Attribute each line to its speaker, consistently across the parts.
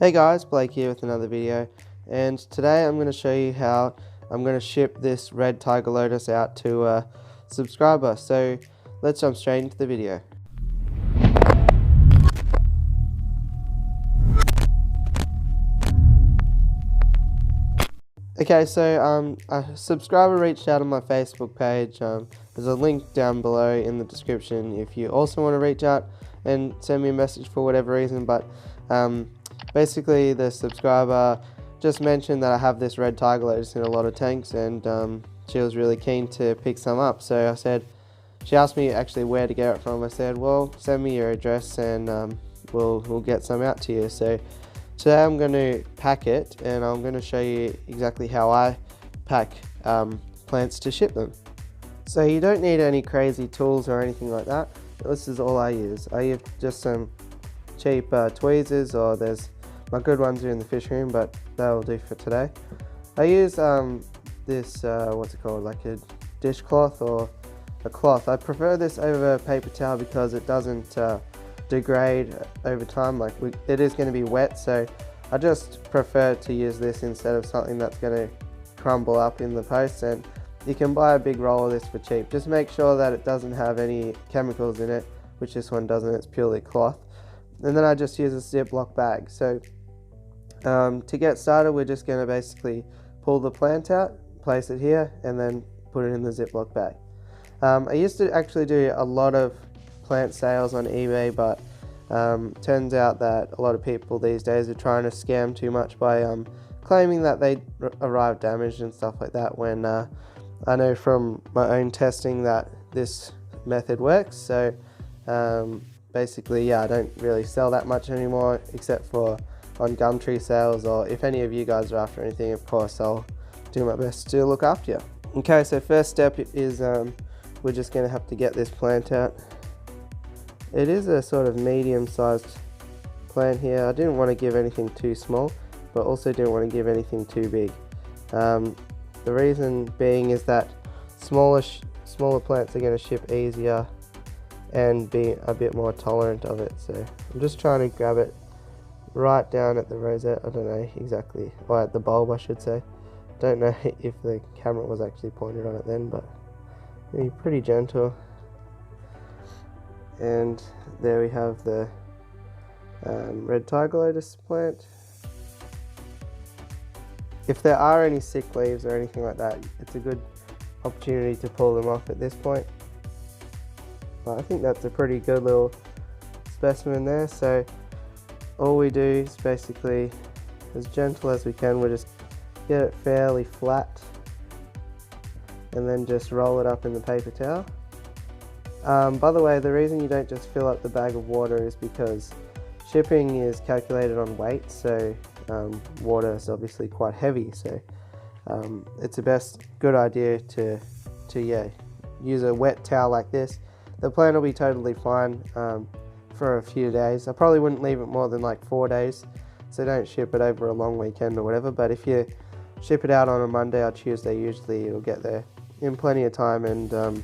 Speaker 1: Hey guys, Blake here with another video, and today I'm going to show you how I'm going to ship this red tiger lotus out to a subscriber. So let's jump straight into the video. Okay, so a subscriber reached out on my Facebook page. There's a link down below in the description if you also want to reach out and send me a message for whatever reason, but basically the subscriber just mentioned that I have this red tiger lotus in a lot of tanks, and she was really keen to pick some up. So I said, she asked me actually where to get it from. I said, well, send me your address and we'll get some out to you. So today I'm going to pack it, and I'm going to show you exactly how I pack plants to ship them. So you don't need any crazy tools or anything like that. This is all I use. I use just some cheap tweezers, or there's my good ones are in the fish room, but that'll do for today. I use this what's it called, like a dishcloth or a cloth. I prefer this over paper towel because it doesn't degrade over time. Like it is going to be wet, so I just prefer to use this instead of something that's going to crumble up in the post. And you can buy a big roll of this for cheap. Just make sure that it doesn't have any chemicals in it, which this one doesn't. It's purely cloth. And then I just use a Ziploc bag. So to get started, we're just going to basically pull the plant out, place it here, and then put it in the Ziploc bag. I used to actually do a lot of plant sales on eBay, but turns out that a lot of people these days are trying to scam too much by claiming that they arrive damaged and stuff like that, when I know from my own testing that this method works. So basically, yeah, I don't really sell that much anymore, except for on Gumtree sales, or if any of you guys are after anything, of course I'll do my best to look after you. Okay, so first step is we're just going to have to get this plant out. It is a sort of medium-sized plant here. I didn't want to give anything too small, but also didn't want to give anything too big. The reason being is that smaller plants are going to ship easier and be a bit more tolerant of it. So I'm just trying to grab it right down at the rosette. I don't know exactly, or at the bulb I should say. Don't know if the camera was actually pointed on it then, but be pretty gentle. And there we have the red tiger lotus plant. If there are any sick leaves or anything like that, it's a good opportunity to pull them off at this point. But I think that's a pretty good little specimen there. So all we do is basically, as gentle as we can, we'll just get it fairly flat and then just roll it up in the paper towel. By the way, the reason you don't just fill up the bag of water is because shipping is calculated on weight, so water is obviously quite heavy, so it's a good idea to use a wet towel like this. The plant will be totally fine for a few days. I probably wouldn't leave it more than like 4 days, so don't ship it over a long weekend or whatever. But if you ship it out on a Monday or Tuesday, usually it'll get there in plenty of time, and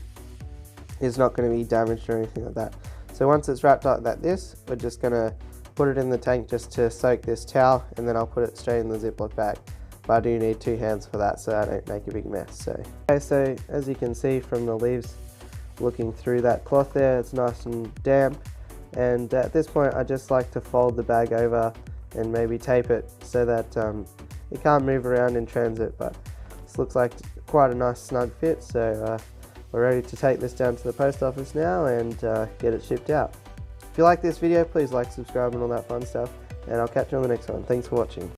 Speaker 1: it's not going to be damaged or anything like that. So once it's wrapped up like this, we're just going to put it in the tank just to soak this towel, and then I'll put it straight in the Ziploc bag. But I do need 2 hands for that, so I don't make a big mess. So as you can see from the leaves, looking through that cloth there, it's nice and damp, and at this point I just like to fold the bag over and maybe tape it so that it can't move around in transit. But this looks like quite a nice snug fit, so we're ready to take this down to the post office now and get it shipped out. If you like this video, please like, subscribe and all that fun stuff, and I'll catch you on the next one. Thanks for watching.